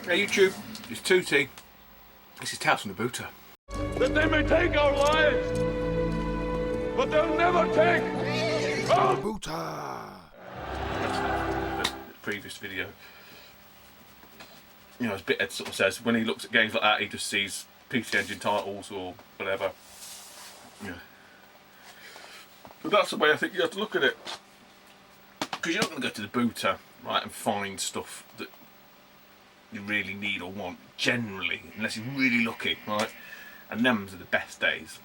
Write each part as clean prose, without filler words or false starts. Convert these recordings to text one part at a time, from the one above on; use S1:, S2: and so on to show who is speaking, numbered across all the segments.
S1: Hey YouTube, it's Tootie. This is Tales from the Booter.
S2: That they may take our lives, but they'll never take our
S1: Booter! The previous video. You know, as Bithead sort of says, when he looks at games like that, he just sees PC Engine titles or whatever. Yeah. But that's the way I think you have to look at it. Because you're not going to go to the Booter, right, and find stuff that you really need or want, generally, unless you're really lucky, right? And them's are the best days.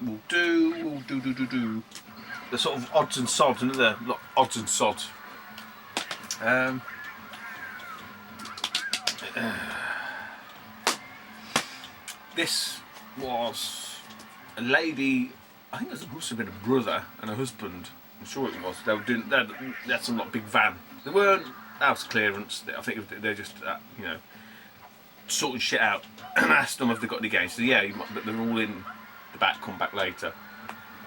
S1: We'll do the sort of odds and sods, isn't there? Odds and sods. This was a lady, I think it must have been a brother and a husband, I'm sure it was. They had some like big van. They weren't house clearance, I think they're just, you know, sorting shit out. And I asked them if they got any games. So yeah, but they're all in the back, come back later.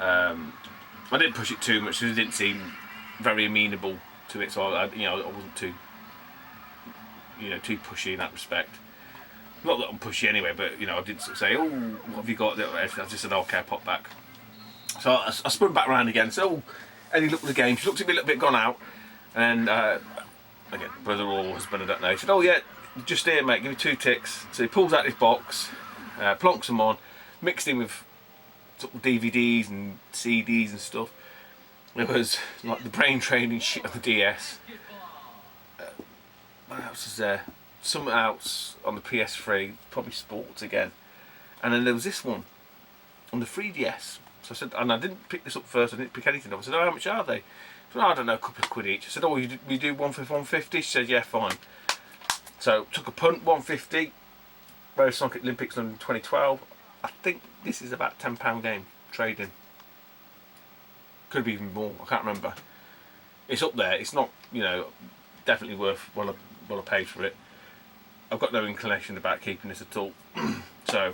S1: I didn't push it too much because it didn't seem very amenable to it, so I wasn't too, too pushy in that respect. Not that I'm pushy anyway, but I did sort of say, oh, what have you got? I just said, okay, pop back. So I spun back around again. So, and he looked at the game. She looked at me a little bit gone out, and again, brother or husband, I don't know. He said, oh yeah, just here, mate, give me 2 ticks. So he pulls out his box, plonks them on, mixed in with sort of DVDs and CDs and stuff. It was like the brain training shit on the DS. What else is there? Something else on the PS3, probably sports again. And then there was this one on the 3DS. So I said, and I didn't pick this up first, I didn't pick anything up. I said, oh, how much are they? She said, oh, I don't know, a couple of quid each. I said, oh, you do one for 150? She said, yeah, fine. So took a punt, 150. Rose Sonic Olympics London 2012. I think this is about £10 game, trading. Could be even more, I can't remember. It's up there, it's not, definitely worth what I paid for it. I've got no inclination about keeping this at all. So,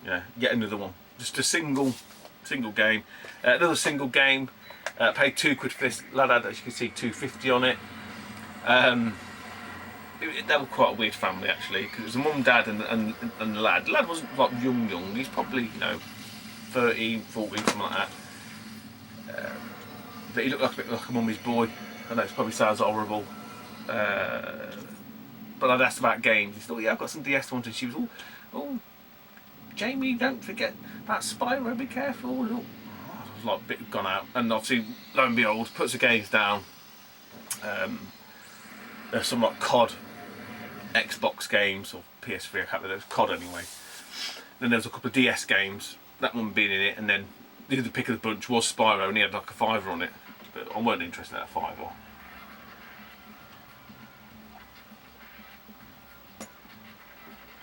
S1: yeah, get another one. Just a single game. Another single game. Paid £2 for this. Lad had, as you can see, £2.50 on it. They were quite a weird family actually, because it was a mum, dad, and the lad. The lad wasn't like young. He's probably 13, 14, something like that. But he looked like a bit like a mummy's boy. I know it probably sounds horrible. But I'd asked about games. He said, oh yeah, I've got some DS ones, and she was all, oh, Jamie, don't forget about Spyro, be careful. Look. I was like a bit gone out, and obviously, lo and behold, puts the games down. There's some like COD Xbox games, or PS3, I can't remember, COD anyway. Then there was a couple of DS games, that one being in it, and then the other pick of the bunch was Spyro, and he had like a £5 on it, but I weren't interested in that £5.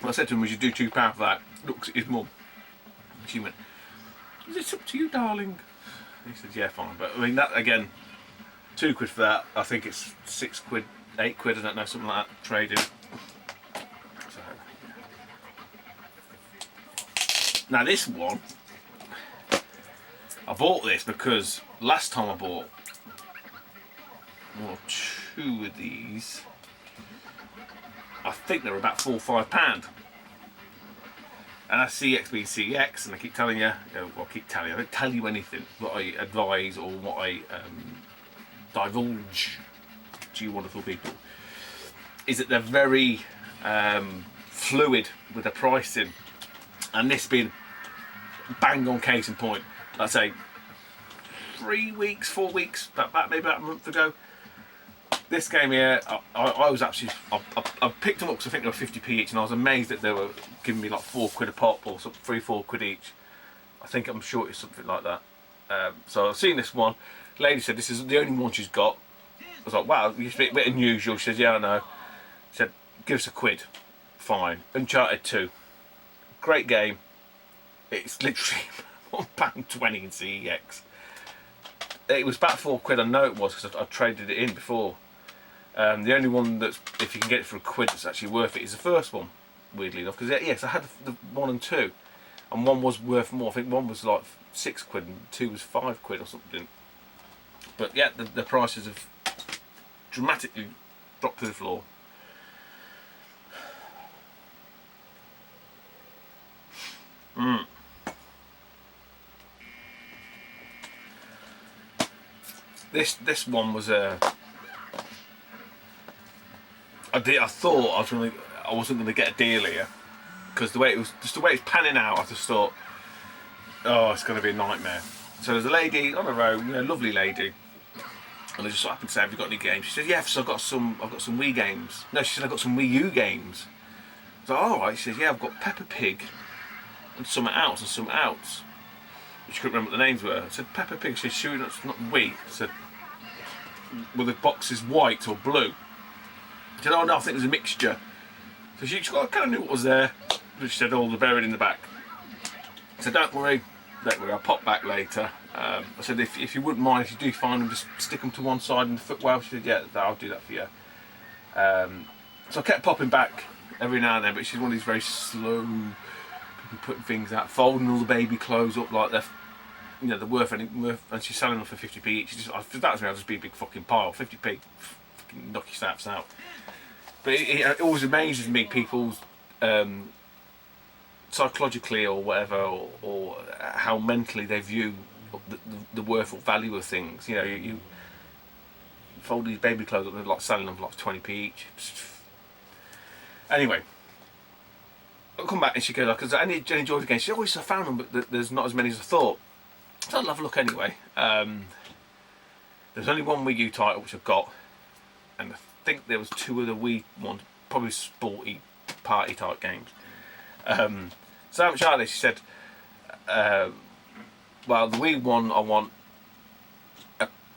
S1: What I said to him was, you do £2 for that. Looks at his mum. She went, is it up to you, darling? He said, yeah, fine. But I mean, that again, £2 for that. I think it's £6, £8, I don't know, something like that, trading. So. Now this one, I bought this because last time I bought 1 or 2 of these, I think they were about £4 or £5. And that's CX being CX, and I keep telling you, I don't tell you anything what I advise or what I divulge to you wonderful people, is that they're very fluid with the pricing, and this being bang on case in point. I'd say 3 weeks, 4 weeks, maybe about a month ago. This game here, I was actually, I picked them up because I think they were 50p each, and I was amazed that they were giving me like £4 a pop, or something, 3-4 quid each. I'm sure it's something like that. So I've seen this one. The lady said this is the only one she's got. I was like, wow, it's a bit unusual. She said, yeah, I know. She said, give us £1. Fine. Uncharted 2. Great game. It's literally £1.20 in CEX. It was about £4. I know it was because I traded it in before. The only one that's, if you can get it for £1, that's actually worth it is the first one. weirdly enough, because yes, I had the 1 and 2, and one was worth more. I think one was like £6 and 2 was £5 or something. But yeah, the prices have dramatically dropped to the floor. This one was a. I thought I wasn't gonna get a deal here, because the way it was panning out, I just thought, oh, it's gonna be a nightmare. So there's a lady on the road, lovely lady, and I just so happened to say, have you got any games? She said, yes, I've got some Wii games. No, she said, I've got some Wii U games. I was like, all right. She said, yeah, I've got Peppa Pig and some else and some else. She couldn't remember what the names were. I said, Peppa Pig. She said, sure, that's not Wii. I said, well, the box is white or blue. She said, oh no, I think there's a mixture. So she kind of knew what was there, but she said, oh, they're buried in the back. I said, don't worry, I'll pop back later. I said, if you wouldn't mind, if you do find them, just stick them to one side in the footwell. She said, yeah, I'll do that for you. So I kept popping back every now and then, but she's one of these very slow people putting things out, folding all the baby clothes up like they're worth, and she's selling them for 50p each. That was me, I'll just be a big fucking pile. 50p, fucking knock your snaps out. But it always amazes me, people's psychologically or whatever, or how mentally they view the worth or value of things. You fold these baby clothes up, they're like selling them for like 20p each. Anyway, I'll come back and she goes, because I enjoyed the game. She said, oh, I found them, but there's not as many as I thought. So I'll have a look anyway. There's only one Wii U title which I've got, and I think there was 2 of the Wii ones, probably sporty party type games. So how much are they? She said, well, the Wii one I want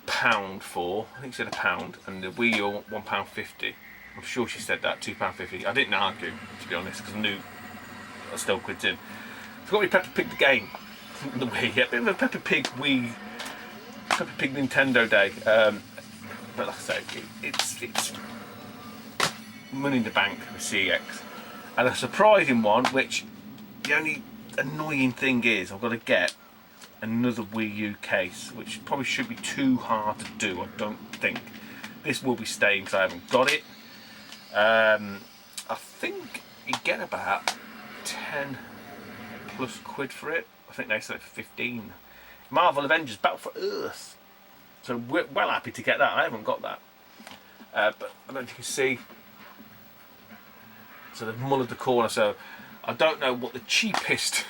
S1: £1 for. I think she said £1, and the Wii U £1.50. I'm sure she said that, £2.50. I didn't argue, to be honest, because I knew I was still quids in. I've got me Peppa Pig the game. The Wii, yeah, a bit of a Peppa Pig Nintendo day. But like I say, it's money in the bank with CEX. And a surprising one, which the only annoying thing is I've got to get another Wii U case, which probably should be too hard to do, I don't think. This will be staying because I haven't got it. I think you get about 10 plus quid for it. I think they said 15. Marvel Avengers Battle for Earth. So we're well happy to get that. I haven't got that. But I don't know if you can see. So they've mullered the corner. So I don't know what the cheapest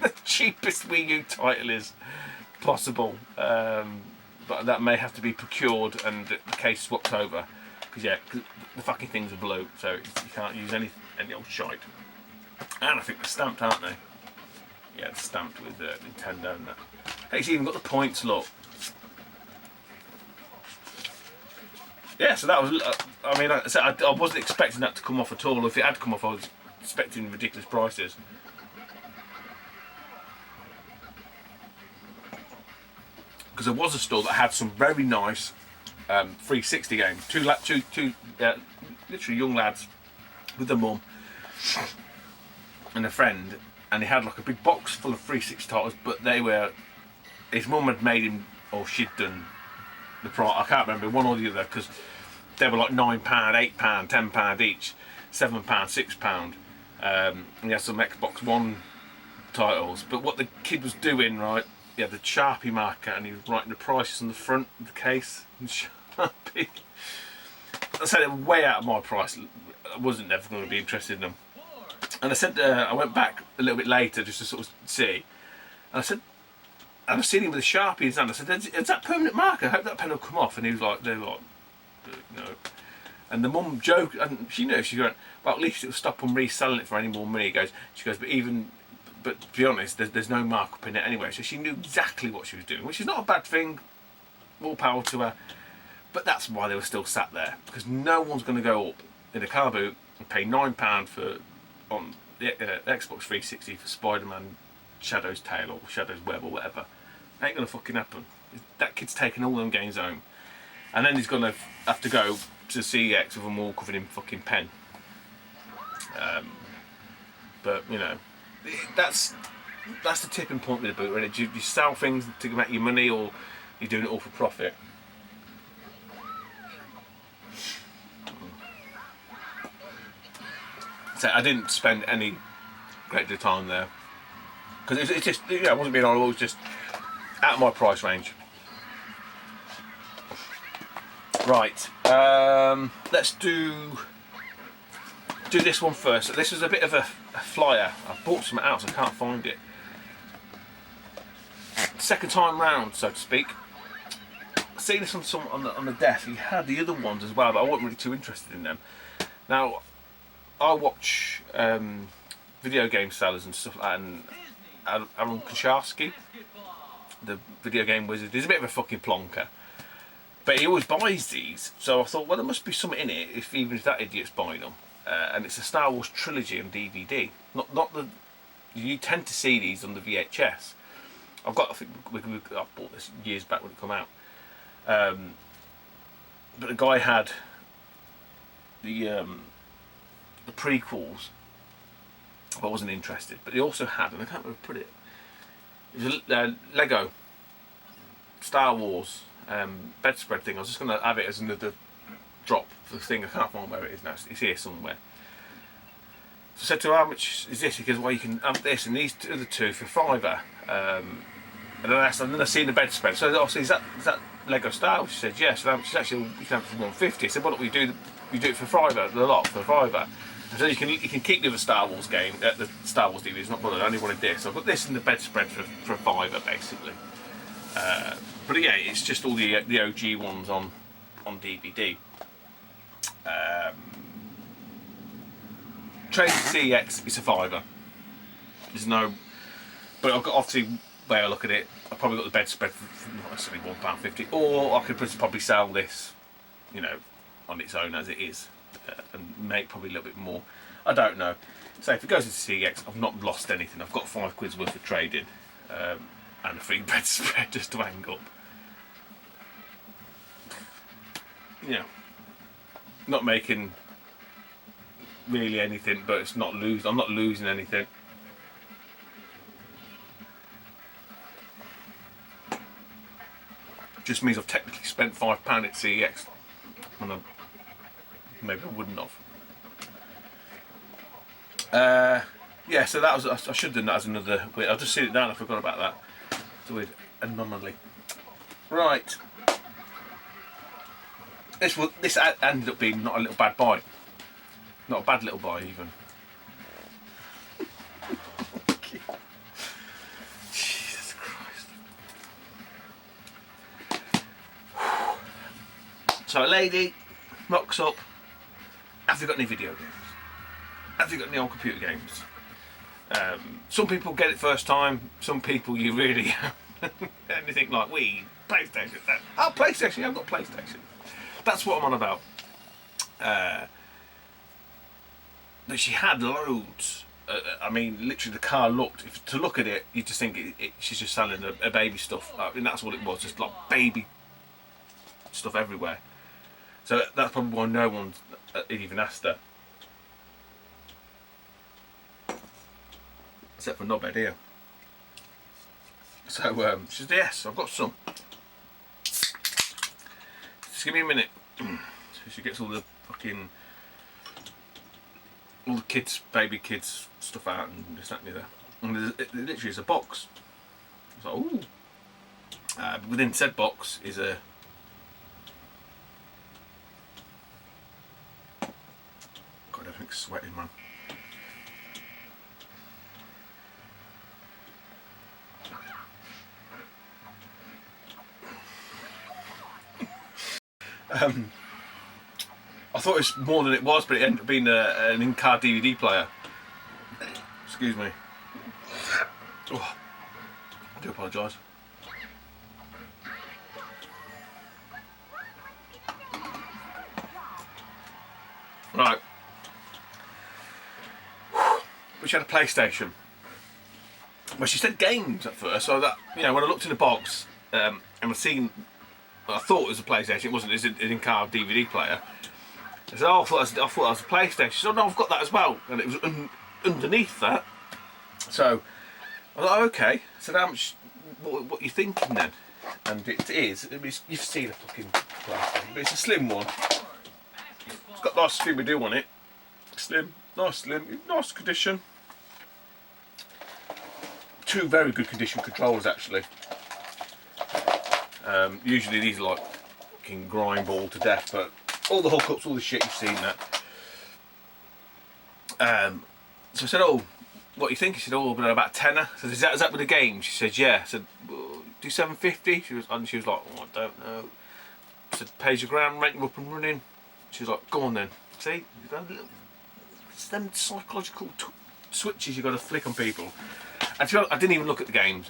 S1: Wii U title is possible. But that may have to be procured and the case swapped over. Because yeah, the fucking things are blue, so you can't use any old shite. And I think they're stamped, aren't they? Yeah, they're stamped with Nintendo and that. Hey, it's even got the points, look. Yeah, so that was. I mean, I wasn't expecting that to come off at all. If it had come off, I was expecting ridiculous prices. Because there was a store that had some very nice 360 games. Two literally young lads with their mum and a friend, and he had like a big box full of 360 titles, but his mum had made him, or she'd done the price, I can't remember, one or the other, because they were like £9, £8, £10 each, £7, £6, and he had some Xbox One titles. But what the kid was doing, right, he had the Sharpie marker and he was writing the prices on the front of the case in Sharpie. I said it was way out of my price. I wasn't ever going to be interested in them. And I said, I went back a little bit later just to sort of see. And I said, and I've seen him with a Sharpie in his hand. I said, is that permanent marker? I hope that pen will come off. And he was like, no. And the mum joked, and she knew, she went, well, at least it'll stop them reselling it for any more money. She goes, but to be honest, there's no markup in it anyway. So she knew exactly what she was doing, which is not a bad thing. More power to her. But that's why they were still sat there, because no one's going to go up in a car boot and pay £9 on the Xbox 360 for Spider-Man Shadow's Tale or Shadow's Web or whatever. Ain't going to fucking happen. That kid's taking all them games home, and then he's going to have to go to CEX with them all covered in fucking pen. But you know, that's the tipping point with a boot. Right? You sell things to make you money, or you're doing it all for profit. So I didn't spend any great deal of time there because it's just, you know, it wasn't being horrible. It was just out of my price range. Right, let's do this one first. This is a bit of a flyer. I bought some out, so I can't find it. Second time round, so to speak. I seen this on the desk. He had the other ones as well, but I wasn't really too interested in them. Now, I watch video game sellers and stuff like that, and Aaron Kosharski, the video game wizard, he's a bit of a fucking plonker. But he always buys these, so I thought, well, there must be something in it, even if that idiot's buying them. And it's a Star Wars trilogy on DVD. Not the. You tend to see these on the VHS. I think I bought this years back when it came out. But the guy had the prequels. I wasn't interested, but he also had, and I can't remember put it. It was a Lego Star Wars bedspread thing. I was just going to have it as another drop for the thing. I can't find where it is now. It's here somewhere. So I said to him, how much is this? He goes, well, you can have this and these other two for £5. And then I seen the bedspread. So I said, is that Lego Star Wars? She said, yes. So it's actually, you can have it for £1.50. I said, well, look, we do it for £5, the lot for £5. So you can keep the other Star Wars game, the Star Wars DVD. It's not bothered. I only wanted this. So I've got this in the bedspread for £5 basically. But yeah, it's just all the OG ones on DVD. Trade CEX, it's a £5. There's no, but I've got, obviously, where I look at it, I've probably got the bedspread for not necessarily £1.50, or I could probably sell this, you know, on its own as it is, and make probably a little bit more. I don't know. So if it goes into CEX, I've not lost anything. I've got £5 worth of trading, and a free bedspread just to hang up. Yeah, not making really anything, but it's not I'm not losing anything. Just means I've technically spent £5 at CEX, and maybe I wouldn't have. Yeah, so that was, I should have done that as another. I've just seen it down. I forgot about that. It's a weird anomaly. Right. This ended up being not a little bad buy. Not a bad little buy even. Jesus Christ. So a lady rocks up. Have you got any video games? Have you got any old computer games? Some people get it first time. Some people you really anything like Wii, PlayStation. Oh, PlayStation. I've got PlayStation. That's what I'm on about. But she had loads. I mean, literally, the car looked. To look at it, you just think she's just selling a baby stuff, and that's what it was. Just like baby stuff everywhere. So that's probably why no one even asked her, except for Knobhead here. So she said, "Yes, I've got some. Just give me a minute." So she gets all the fucking. All the baby kids stuff out and this, that and the other. And it literally is a box. It's like, ooh. But within said box is a... God, everything's sweating, man. I thought it was more than it was, but it ended up being an in-car DVD player. Excuse me. Oh, I do apologise. Right. We had a PlayStation. Well, she said games at first, so that, you know, when I looked in the box and I seen, I thought it was a PlayStation. It wasn't. It's an in-car DVD player. I said, "Oh, I thought that was a PlayStation." She said, "Oh, no, I've got that as well." And it was underneath that. So I was like, okay. I said, how much? What are you thinking then? And it is. You've seen a fucking plastic, but it's a slim one. It's got nice Scooby-Doo on it. Slim, nice condition. 2 very good condition controllers actually. Usually these are like fucking grind ball to death, but all the hookups, all the shit, you've seen that. So I said, oh, what do you think? He said, oh, about a tenner. I said, is that with the game? She said, yeah. I said, well, do 750. She was like, oh, I don't know. I said, pays your ground rent, you up and running. She was like, go on then. See, it's them psychological switches you got to flick on people. And to be honest, I didn't even look at the games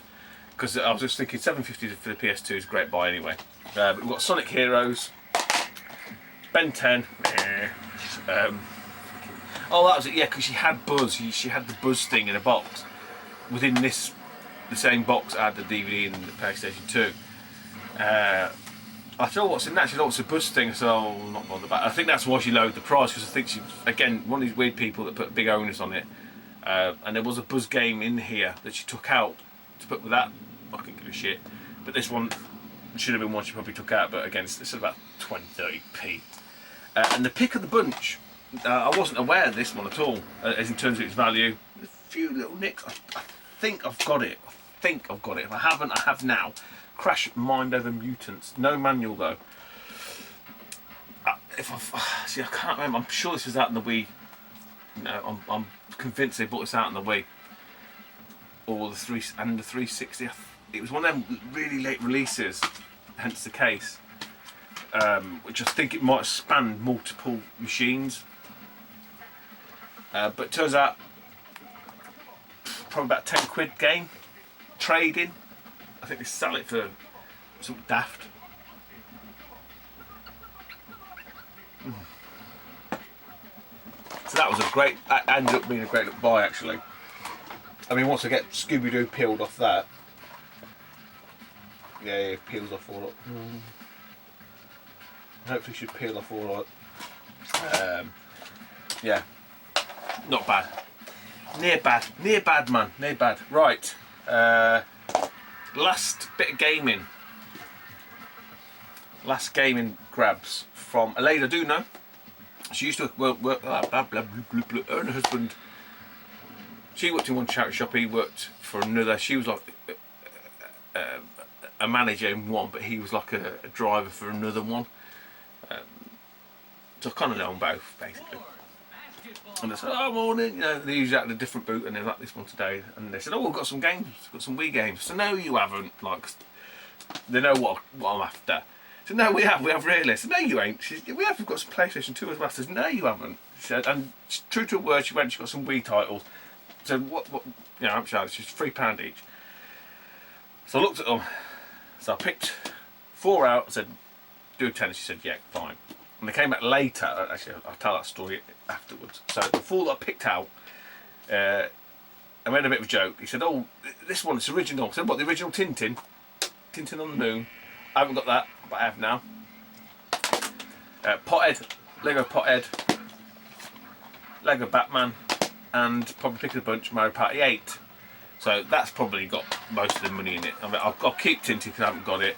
S1: because I was just thinking 750 for the PS2 is a great buy anyway. But we've got Sonic Heroes, Ben 10. Oh, that was it. Yeah, because she had Buzz. She had the Buzz thing in a box. Within the same box, I had the DVD and the PlayStation 2. I said, oh, what's in that? She said, oh, it's a Buzz thing. I said, oh, I'm not bothered about it. I think that's why she lowered the price, because I think she was, again, one of these weird people that put big onus on it. And there was a Buzz game in here that she took out to put with that. I couldn't give a shit. But this one should have been one she probably took out, but again, it's about 20-30p. And the pick of the bunch, I wasn't aware of this one at all, as in terms of its value. A few little nicks. I think I've got it. If I haven't, I have now. Crash Mind Over Mutants. No manual though. See, I can't remember. I'm sure this was out in the Wii. No, I'm convinced they bought this out in the Wii. Or the 360. It was one of them really late releases, hence the case. Which I think it might have spanned multiple machines. But it turns out, probably about 10 quid game. Trading. I think they sell it for something daft. So that was that ended up being a great little buy actually. I mean, once I get Scooby-Doo peeled off that. Yeah, it peels off all up. Hopefully it should peel off all right. Yeah, not bad. Near bad man, near bad. Right, last bit of gaming. Last gaming grabs from a lady I do know. She used to work her husband. She worked in one charity shop, he worked for another. She was like a manager in one, but he was like a driver for another one. So I kind of know them both, basically. And they said, oh, morning, you know, they usually had a different boot, and they're like this one today. And they said, oh, we've got some games, we've got some Wii games. So no, you haven't, like, they know what I'm after. So no, we have really. So no, you ain't. She said, we've got some PlayStation 2 as well. I said, no, you haven't. She said, and true to her word, she got some Wii titles. So what, you know, I'm sure she's £3 each. So I looked at them. So I picked 4 out, I said, do a 10. She said, yeah, fine. And they came back later. Actually, I'll tell that story afterwards. So the 4 that I picked out, I made a bit of a joke. He said, oh, this one is original. I said, what, the original Tintin? Tintin on the Moon. I haven't got that, but I have now. Pothead, Lego Pothead, Lego Batman, and probably pick of the bunch, Mario Party 8. So that's probably got most of the money in it. I mean, I'll keep Tintin because I haven't got it.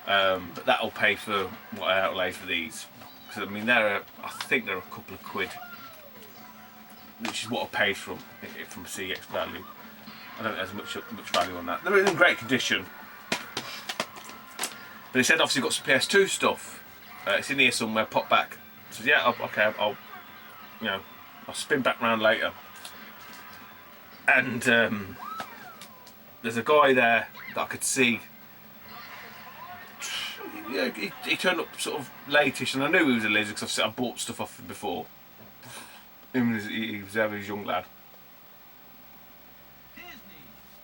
S1: But that'll pay for what I outlay for these. Because I mean, I think they're a couple of quid, which is what I paid from a CX value. I don't think there's much value on that. They're in great condition. But he said obviously got some PS2 stuff. It's in here somewhere. Pop back. So yeah, okay, I'll spin back round later. And there's a guy there that I could see. Yeah, he turned up sort of latish, and I knew he was a lizard because I bought stuff off him before. He was a very young lad.
S3: Disney,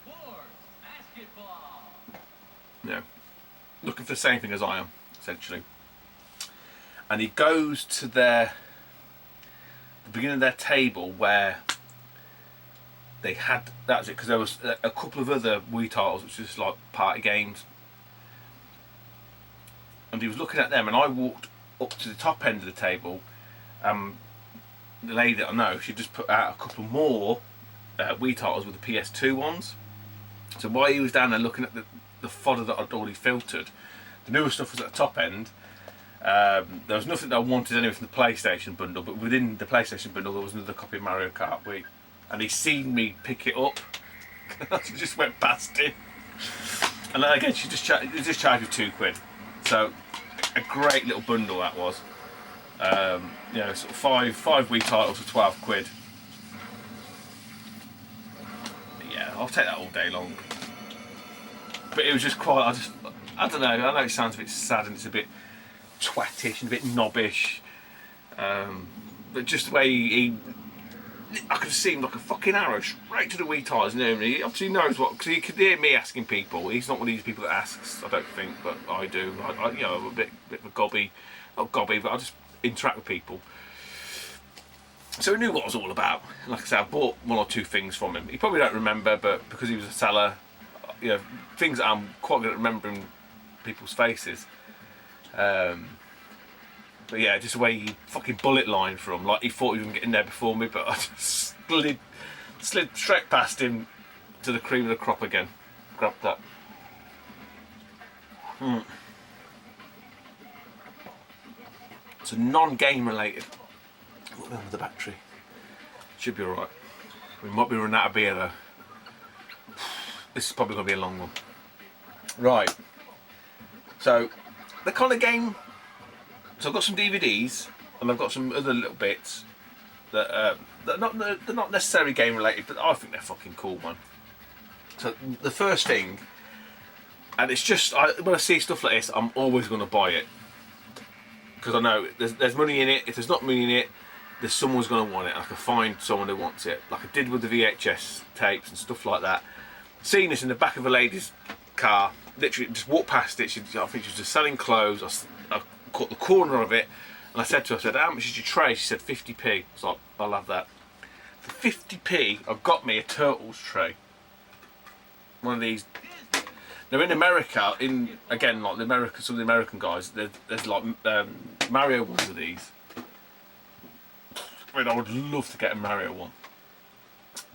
S3: sports, basketball.
S1: Yeah, looking for the same thing as I am, essentially. And he goes to the beginning of their table where they had, that was it, because there was a couple of other Wii titles which was just like party games. And he was looking at them, and I walked up to the top end of the table. The lady that I know, she just put out a couple more Wii titles with the PS2 ones. So while he was down there looking at the fodder that I'd already filtered, the newer stuff was at the top end. There was nothing that I wanted anyway from the PlayStation bundle, but within the PlayStation bundle there was another copy of Mario Kart Wii, and he seen me pick it up. I just went past it, and then again she just charged me £2. So a great little bundle that was. You know, sort of five Wii titles for £12. Yeah, I'll take that all day long. But it was just quite. I don't know. I know it sounds a bit sad and it's a bit twattish and a bit knobbish, but just the way I could see him like a fucking arrow straight to the Wii titles. You know, he obviously knows what, because he could hear me asking people. He's not one of these people that asks, I don't think, but I do. You know, I'm a bit of a gobby, not gobby, but I just interact with people. So he knew what I was all about. Like I said, I bought one or two things from him. He probably don't remember, but because he was a seller, you know, things that I'm quite good at remembering people's faces. But yeah, just the way he fucking bullet line from, like he thought he was going to get in there before me, but I just slid straight past him to the cream of the crop again. Grabbed that. It's a non-game related. What with the battery? Should be alright. We might be running out of beer though. This is probably going to be a long one. Right. So, the kind of game. So I've got some DVDs and I've got some other little bits that they're not necessarily game related, but I think they're fucking cool, man. So the first thing, and it's just when I see stuff like this, I'm always going to buy it because I know there's money in it. If there's not money in it, there's someone's going to want it. I can find someone who wants it, like I did with the VHS tapes and stuff like that. Seeing this in the back of a lady's car, literally just walked past it. I think she was just selling clothes. I caught the corner of it and I said to her, I said, how much is your tray? She said 50p. I was like, I'll have that. For 50p, I've got me a Turtles tray. One of these. Now in America, again, like some of the American guys, there's like Mario ones of these. I mean, I would love to get a Mario one,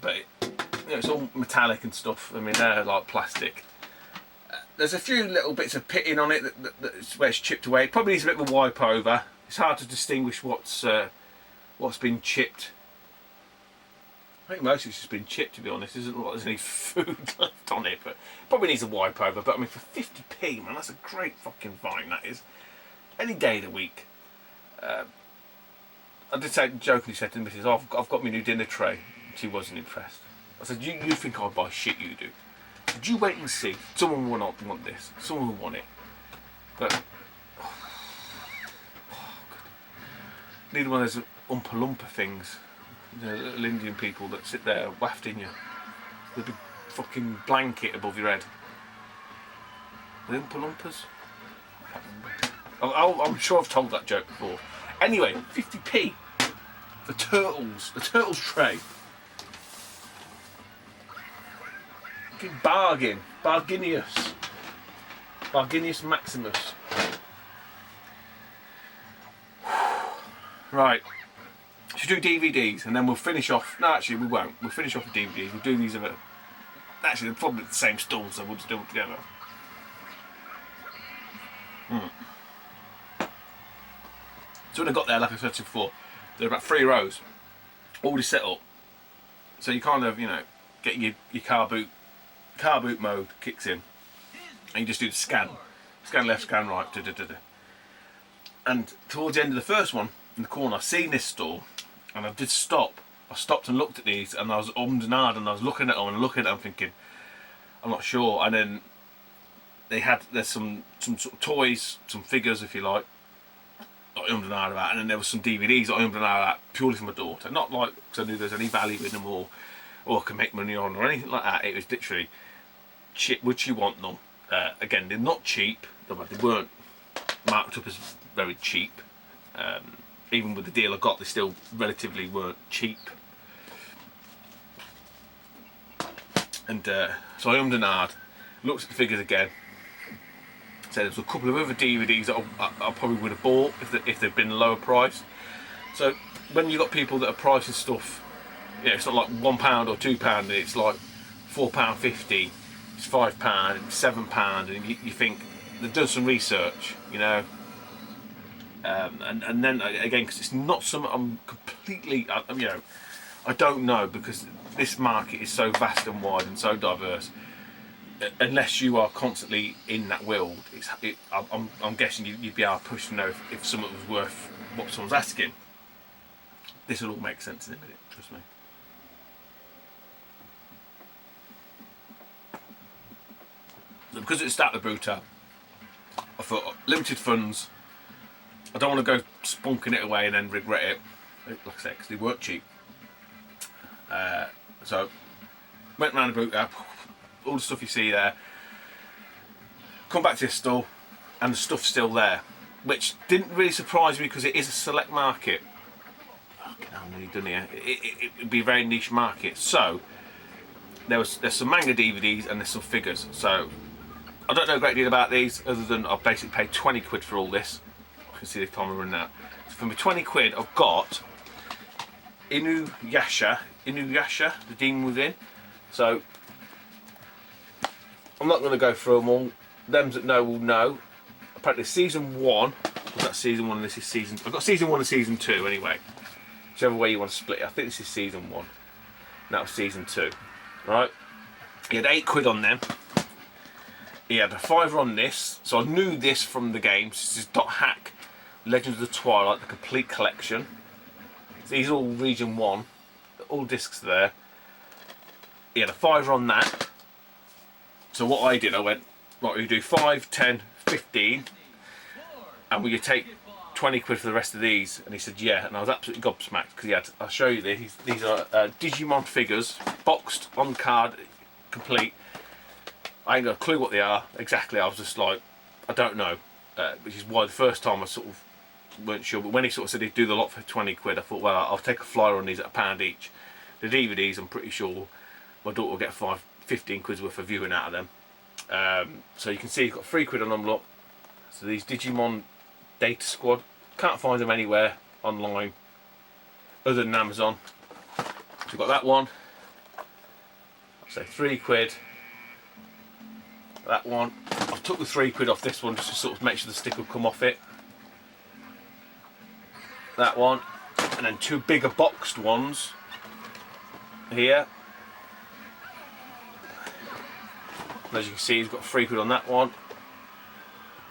S1: but you know, it's all metallic and stuff. I mean, they're like plastic. There's a few little bits of pitting on it that's where it's chipped away. It probably needs a bit of a wipe over. It's hard to distinguish what's been chipped. I think most of it's just been chipped, to be honest. There isn't like there's any food left on it, but it probably needs a wipe over. But I mean, for 50p, man, that's a great fucking find. That is. Any day of the week. I did say, jokingly said to the missus, oh, I've got my new dinner tray. She wasn't impressed. I said, you think I buy shit, you do. Would you wait and see? Someone will not want this. Someone will want it. But need one of those Oompa Loompa things. You know, little Indian people that sit there wafting you with a big fucking blanket above your head. The Oompa Loompas? I can't remember. I'm sure I've told that joke before. Anyway, 50p. The Turtles tray. Bargain. Barginius Maximus. Right. Should do DVDs and then we'll finish off. No, actually, we won't. We'll finish off with DVDs. We'll do these of it. Actually, they're probably the same stalls, so we'll just do them together. So when I got there, like I said before, there are about 3 rows, already set up. So you kind of, you know, get your car boot mode kicks in, and you just do the scan left, scan right, And towards the end of the first one, in the corner, I seen this store, and I did stop. I stopped and looked at these, and I was and ahed, and I was looking at them and looking at them, thinking, I'm not sure. And then there's some sort of toys, some figures, if you like, that I and ahed about, and then there was some DVDs that I and ahed about purely for my daughter, not like because I knew there's any value in them or I can make money on or anything like that. It was literally, would she want them? Again, they're not cheap. They weren't marked up as very cheap. Even with the deal I got, they still relatively weren't cheap. And so I and ahed, looked at the figures again. So there's a couple of other DVDs that I probably would have bought if they'd been lower price. So when you've got people that are pricing stuff You know, it's not like £1 or £2. It's like £4.50. It's £5. It's £7, and you think they've done some research, you know. And then again, because it's not something I'm completely, you know, I don't know, because this market is so vast and wide and so diverse. Unless you are constantly in that world, I'm guessing you'd be able to push to know if something was worth what someone's asking. This will all make sense in a minute, trust me. So because it's Start the Bruta, I thought limited funds. I don't want to go spunking it away and then regret it, like I said, because they weren't cheap. So went around the Bruta, all the stuff you see there. Come back to this store, and the stuff's still there, which didn't really surprise me because it is a select market. I'm nearly done here. It'd be a very niche market. So there's some manga DVDs and there's some figures. So I don't know a great deal about these, other than I've basically paid 20 quid for all this. You can see the timer running out. So for my 20 quid, I've got Inuyasha, the Demon Within. So I'm not going to go through them all. Them that know will know. Apparently season 1, was that season 1 and this is season... I've got season 1 and season 2 anyway. Whichever way you want to split it. I think this is season 1. And that was season 2. Right? He had 8 quid on them. He had a £5 on this. So I knew this from the game. This is Dot Hack Legends of the Twilight, the complete collection. So these are all region 1. All discs there. He had a £5 on that. So what I did, I went, right, we do 5, 10, 15, and will you take 20 quid for the rest of these? And he said, yeah, and I was absolutely gobsmacked, because he had, I'll show you these are Digimon figures, boxed, on card, complete. I ain't got a clue what they are exactly. I was just like, I don't know, which is why the first time I sort of weren't sure, but when he sort of said he'd do the lot for 20 quid, I thought, well, I'll take a flyer on these at £1 each. The DVDs, I'm pretty sure my daughter will get 15 quid's worth of viewing out of them. So you can see you've got 3 quid on them, look. So these Digimon Data Squad, can't find them anywhere online other than Amazon. So you've got that one, so 3 quid. That one, I've took the 3 quid off this one just to sort of make sure the stick will come off it. That one, and then 2 bigger boxed ones here. And as you can see, he's got 3 quid on that one.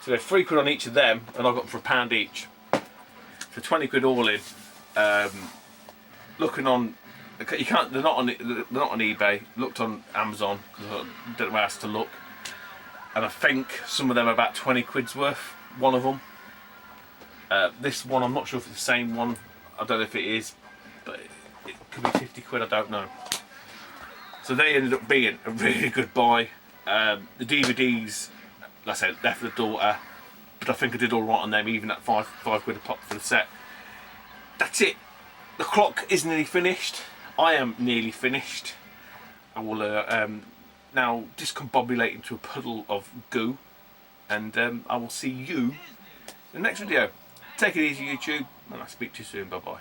S1: So we had 3 quid on each of them, and I got them for £1 each. So 20 quid all in. Looking on, you can't. They're not on eBay. Looked on Amazon because I don't know where else to look. And I think some of them are about 20 quid's worth. One of them. This one, I'm not sure if it's the same one. I don't know if it is, but it could be 50 quid. I don't know. So they ended up being a really good buy. The DVDs, like I said, they're for the daughter, but I think I did all right on them, even at 5 quid a pop for the set. That's it. The clock is nearly finished. I am nearly finished. I will now discombobulate into a puddle of goo, and I will see you in the next video. Take it easy, YouTube, and I'll speak to you soon. Bye bye.